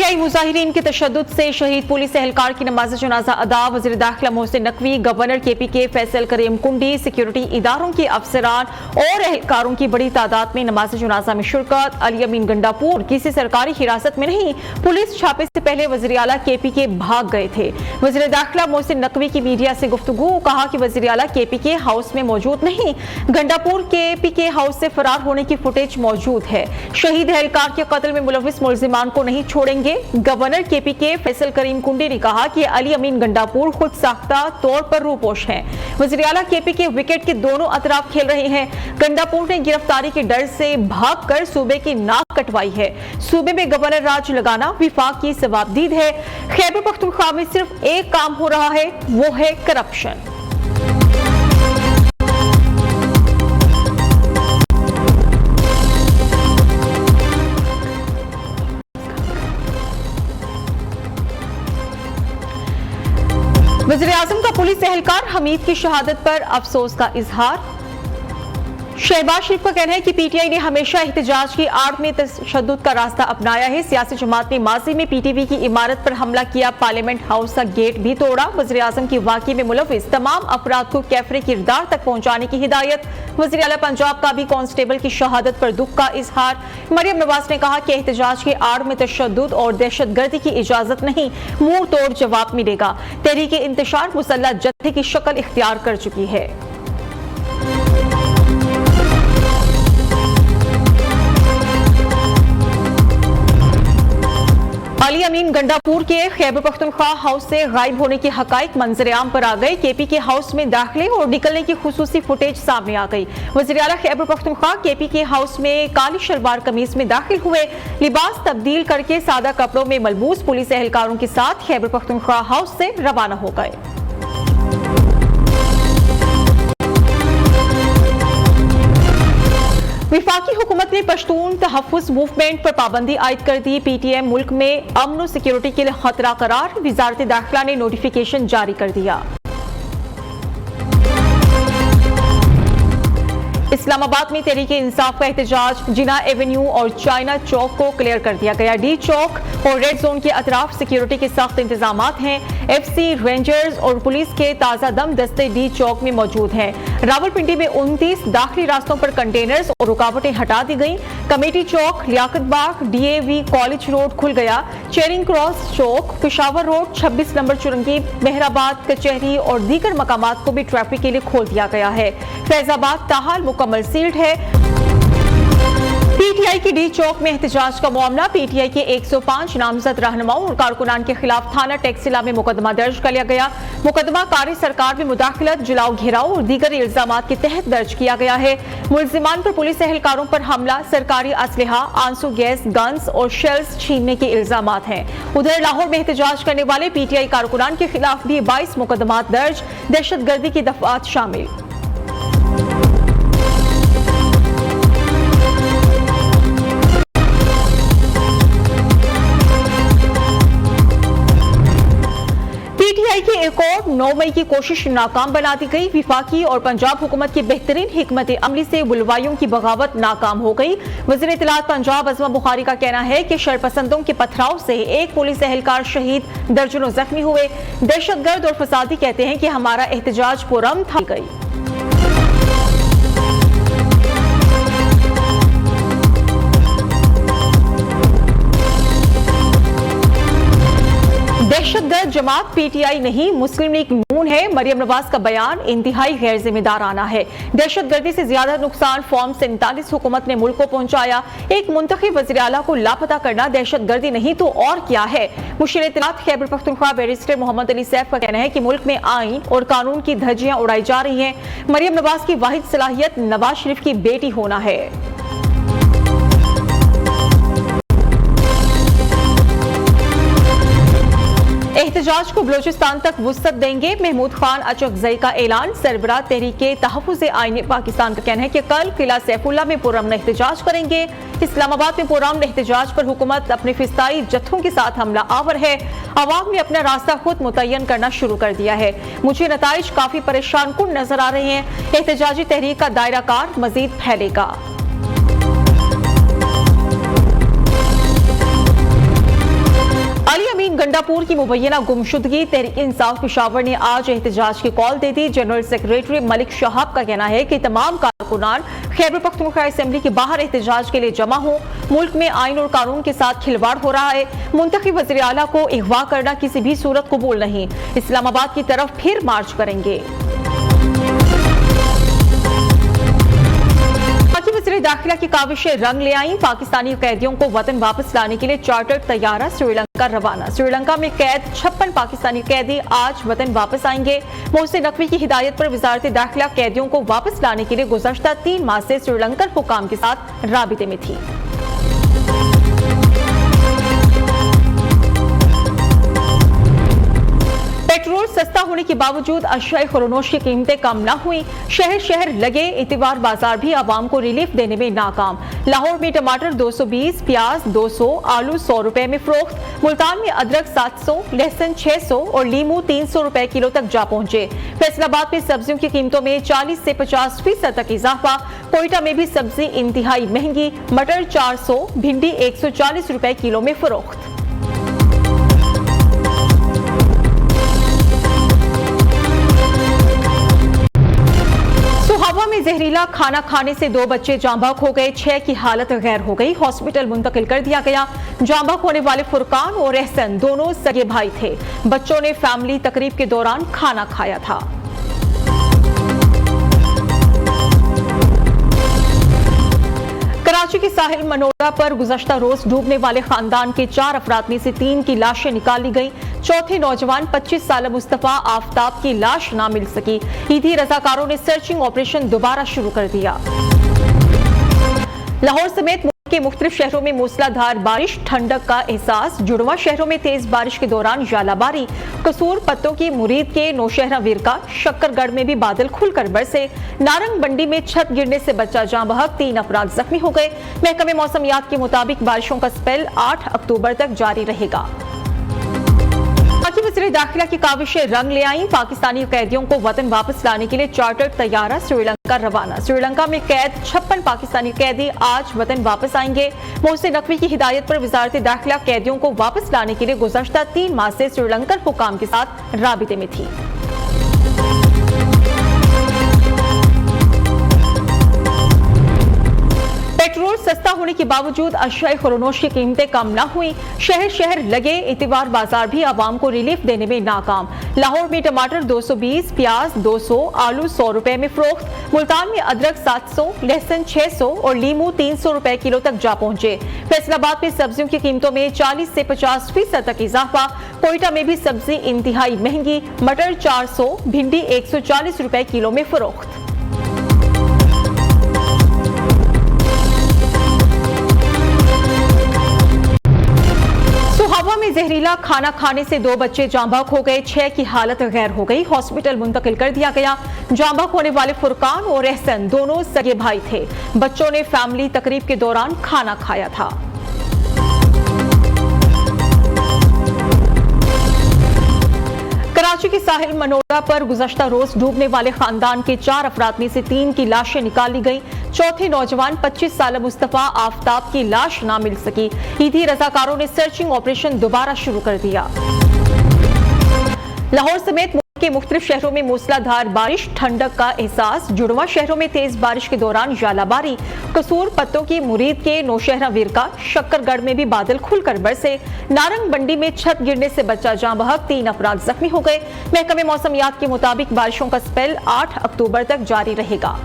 PTI मुजाहिरीन के तशद्दुद से शहीद पुलिस एहलकार की नमाज जनाजा अदा। वज़ीर दाखिला मोहसिन नकवी, गवर्नर केपीके फैसल करीम कुंडी, सिक्योरिटी इदारों के अफसरान और एहलकारों की बड़ी तादाद में नमाज जनाजा में शिरकत। अली अमीन गंडापुर किसी सरकारी हिरासत में नहीं, पुलिस छापे से पहले वज़ीर आला केपीके भाग गए थे। वज़ीर दाखिला मोहसिन नकवी की मीडिया से गुफ्तगू, कहा कि वज़ीर आला केपीके हाउस में मौजूद नहीं, गंडापुर केपीके हाउस से फरार होने की फुटेज मौजूद है। शहीद एहलकार के कत्ल में मुलविस मुल्जिमान को नहीं छोड़ेंगे। गवर्नर केपीके फैसल करीम कुंडी ने कहा कि अली अमीन गंडापुर खुद साख्ता तौर पर रूपोश हैं। वज़ीर आला केपीके विकेट के दोनों अतराफ खेल रहे हैं। गंडापुर ने गिरफ्तारी के डर से भागकर सूबे की नाक कटवाई है। सूबे में गवर्नर राज लगाना विफाक की सवाबदीद है। खैबर पख्तूनख्वा में सिर्फ एक काम हो रहा है, वो है करप्शन। वज़ीर आज़म का पुलिस एहलकार हमीद की शहादत पर अफसोस का इजहार। शहबाज शरीफ का कहना है कि पीटीआई ने हमेशा एहतजाज की आड़ में तशद्दुद का रास्ता अपनाया है। सियासी जमात ने माजी में पीटीवी की इमारत पर हमला किया, पार्लियामेंट हाउस का गेट भी तोड़ा। वज़ीर आज़म की वाक़ई में मुलविस तमाम अफराद को कैफरे किरदार तक पहुंचाने की हिदायत। वज़ीर आला पंजाब का भी कांस्टेबल की शहादत पर दुख का इजहार। मरियम नवाज ने कहा कि एहतजाज की आड़ में तशद्दुद और दहशतगर्दी की इजाजत नहीं, मुंह तोड़ जवाब मिलेगा। तहरीक इंतशार मुसल्लह जत्थे की शक्ल इख्तियार कर चुकी है। अली अमीन गंडापुर के खैबर पख्तूनख्वा हाउस से गायब होने के हकाइक मंजर आम पर आ गए। केपीके हाउस में दाखिले और निकलने की खुसूसी फुटेज सामने आ गई। वज़ीर आला खैबर पख्तूनख्वा केपीके हाउस में काली शलवार कमीज में दाखिल हुए। लिबास तब्दील करके सादा कपड़ों में मलबूस पुलिस एहलकारों के साथ खैबर पख्तूनख्वा हाउस से रवाना हो गए। विफाकी हुकूमत ने पश्तून तहफ़्फ़ुज़ मूवमेंट पर पाबंदी आयद कर दी। पीटीएम मुल्क में अमन और सिक्योरिटी के लिए खतरा करार। वज़ारत दाखिला ने नोटिफिकेशन जारी कर दिया। इस्लामाबाद में तहरीके इंसाफ का एहतजाज। जिना एवेन्यू और चाइना चौक को क्लियर कर दिया गया। डी चौक और रेड जोन के अतराफ सिक्योरिटी के सख्त इंतजामात हैं। एफसी, रेंजर्स और पुलिस के ताज़ा दम दस्ते डी चौक में मौजूद हैं। रावलपिंडी में 29 दाखिली रास्तों पर कंटेनर्स और रुकावटें हटा दी गई। Committee Chowk, Liaquat Bagh, DAV college road खुल गया। Charing Cross Chowk, Peshawar road, 26 number Churangi, Mehrabad, कचहरी और दीगर मकामात को भी ट्रैफिक के लिए खोल दिया गया है। फैजाबाद ताहाल मुकम्मल सील्ड है। पीटीआई की डी चौक में एहतजाज का मामला। पीटीआई के 105 नामजद रहनुमाओं और कारकुनान के खिलाफ थाना टैक्सिला में मुकदमा दर्ज कर लिया गया। मुकदमा कारी सरकार में मुदाखलत, जलाओ घेराव और दीगर इल्जामात के तहत दर्ज किया गया है। मुल्जिमान पर पुलिस एहलकारों पर हमला, सरकारी असलहा, आंसू गैस, गन्स और शेल्स छीनने के इल्जामात हैं। उधर लाहौर में एहतजाज करने वाले पीटीआई कारकुनान के खिलाफ भी 22 मुकदमा दर्ज, दहशतगर्दी की दफात शामिल। पीटीआई की एक और 9 मई की कोशिश नाकाम बना दी गई। विफाकी और पंजाब हुकूमत की बेहतरीन हिकमत अमली से बुलवाइयों की बगावत नाकाम हो गई। वज़ीर इत्तलात पंजाब अज़मा बुखारी का कहना है कि शरपसंदों के पथराव से एक पुलिस एहलकार शहीद, दर्जनों जख्मी हुए। दहशतगर्द और फसादी कहते हैं कि हमारा एहतजाज पुरअमन था गई। दहशतगर्द जमात पीटीआई नहीं, मुस्लिम लीग नून है। मरियम नवाज का बयान इंतहाई गैर जिम्मेदाराना है। दहशतगर्दी से ज्यादा नुकसान फॉर्म 47 हुकूमत ने मुल्क को पहुंचाया। एक मुंतखब वज़ीर आला को लापता करना दहशतगर्दी नहीं तो और क्या है। मुशीर इत्तलात खैबर पख्तूनख्वा बैरिस्टर मोहम्मद अली सैफ का कहना है कि मुल्क में आइन और कानून की धज्जियां उड़ाई जा रही हैं। मरियम नवाज की वाहिद सलाहियत नवाज शरीफ की बेटी होना है। एहतजाज को बलोचिस्तान तक वुसअत देंगे। महमूद खान अचकजई का ऐलान। सरबराह तहरीके तहफ़्फ़ुज़ आईन पाकिस्तान का कहना है कि कल किला सैफुल्ला में पुरअमन एहतजाज करेंगे। इस्लामाबाद में पुरअमन एहतजाज पर हुकूमत अपने फिस्ताई जत्थों के साथ हमला आवर है। अवाम ने अपना रास्ता खुद मुतय्यन करना शुरू कर दिया है। मुझे नताइज काफी परेशान कुन नजर आ रहे हैं। एहतजाजी तहरीक का दायरा कार मजीद फैलेगा। शाहजहांपुर की मुबैना गुमशुदगी तहरीक इंसाफ पेशावर ने आज एहतजाज की कॉल दे दी। जनरल सेक्रेटरी मलिक शहाब का कहना है कि तमाम कारकुनान खैबर पख्तूनख्वा असेंबली के बाहर एहतजाज के लिए जमा हो। मुल्क में आइन और कानून के साथ खिलवाड़ हो रहा है। मुंतखब वज़ीर आला को अगवा करना किसी भी सूरत कबूल नहीं। इस्लामाबाद की तरफ फिर मार्च करेंगे। वज़ीर दाखिला की काविशें रंग ले आई। पाकिस्तानी कैदियों को वतन वापस लाने के लिए चार्टर्ड तैयारा श्रीलंका रवाना। श्रीलंका में कैद 56 पाकिस्तानी कैदी आज वतन वापस आएंगे। मोहसिन नकवी की हिदायत पर वजारत दाखिला कैदियों को वापस लाने के लिए गुज़श्ता 3 माह से श्रीलंकन हुकाम के साथ राबिते में थी। पेट्रोल सस्ता होने के बावजूद अशियाए खुरनोश की कीमतें कम न हुई। शहर शहर लगे इतवार बाजार भी आवाम को रिलीफ देने में नाकाम। लाहौर में टमाटर 220, प्याज 200, आलू 100 रुपए में फरोख्त। मुल्तान में अदरक 700, लहसुन 600 और लीमू 300 रुपए किलो तक जा पहुंचे। फैसलाबाद में सब्जियों की कीमतों में 40 से 50% तक इजाफा। कोयटा में भी सब्जी इंतहाई महंगी। मटर 400, भिंडी 140 रुपए किलो में फरोख्त। हवा में जहरीला खाना खाने से 2 बच्चे जांबाक हो गए। 6 की हालत गैर हो गई। हॉस्पिटल मुंतकिल कर दिया गया। जांबाक होने वाले फुरकान और एहसन दोनों सगे भाई थे। बच्चों ने फैमिली तकरीब के दौरान खाना खाया था। कराची के साहिल मनोरा पर गुज़श्ता रोज डूबने वाले खानदान के 4 अफराद में से 3 की लाशें निकाली गईं। चौथे नौजवान 25 साल मुस्तफा आफ्ताब की लाश ना मिल सकी। ईदी रजाकारों ने सर्चिंग ऑपरेशन दोबारा शुरू कर दिया। लाहौर समेत मुल्क के मुख्तलिफ शहरों में मूसलाधार बारिश, ठंडक का एहसास। जुड़वा शहरों में तेज बारिश के दौरान जालाबारी। कसूर पत्तों की मुरीद के नौशहरा विरका। शक्करगढ़ में भी बादल खुलकर बरसे। नारंग बंडी में छत गिरने से बच्चा जाँ बहक, 3 अफराद जख्मी हो गए। महकमे मौसमियात के मुताबिक बारिशों का स्पेल 8 अक्टूबर तक जारी रहेगा। वज़ीर दाखिला की काविशें रंग ले आई। पाकिस्तानी कैदियों को वतन वापस लाने के लिए चार्टर्ड तैयारा श्रीलंका रवाना। श्रीलंका में कैद 56 पाकिस्तानी कैदी आज वतन वापस आएंगे। मोहसिन नकवी की हिदायत पर वजारत दाखिला कैदियों को वापस लाने के लिए गुज़श्ता 3 माह से श्रीलंकन हुकाम के साथ राबिते में थी। पेट्रोल सस्ता होने के बावजूद अशियाए खुरनोश की कीमतें कम न हुई। शहर शहर लगे इतवार बाजार भी आवाम को रिलीफ देने में नाकाम। लाहौर में टमाटर 220, प्याज 200, आलू 100 रुपए में फरोख्त। मुल्तान में अदरक 700, लहसुन 600 और लीमू 300 रुपए किलो तक जा पहुंचे। फैसलाबाद में सब्जियों की कीमतों में 40 से 50% तक इजाफा। कोयटा में भी सब्जी इंतहाई महंगी। मटर 400, भिंडी 140 रुपए किलो में फरोख्त। हवा में जहरीला खाना खाने से 2 बच्चे जांबाक हो गए। 6 की हालत गैर हो गई। हॉस्पिटल मुंतकिल कर दिया गया। जांबाक होने वाले फुरकान और एहसन दोनों सगे भाई थे। बच्चों ने फैमिली तकरीब के दौरान खाना खाया था। कराची के साहिल मनोरा पर गुज़श्ता रोज डूबने वाले खानदान के 4 अफराद में से 3 की लाशें निकाली गईं। चौथे नौजवान 25 साल मुस्तफा आफ्ताब की लाश ना मिल सकी। ईदी रजाकारों ने सर्चिंग ऑपरेशन दोबारा शुरू कर दिया। लाहौर समेत मुल्क के मुख्तलिफ शहरों में मूसलाधार बारिश, ठंडक का एहसास। जुड़वा शहरों में तेज बारिश के दौरान जालाबारी। कसूर पत्तों की मुरीद के नौशहरा विरका। शक्करगढ़ में भी बादल खुलकर बरसे। नारंग बंडी में छत गिरने से बच्चा जाँ बहक, 3 अफराद जख्मी हो गए। महकमे मौसमियात के मुताबिक बारिशों का स्पेल 8 अक्टूबर तक जारी रहेगा।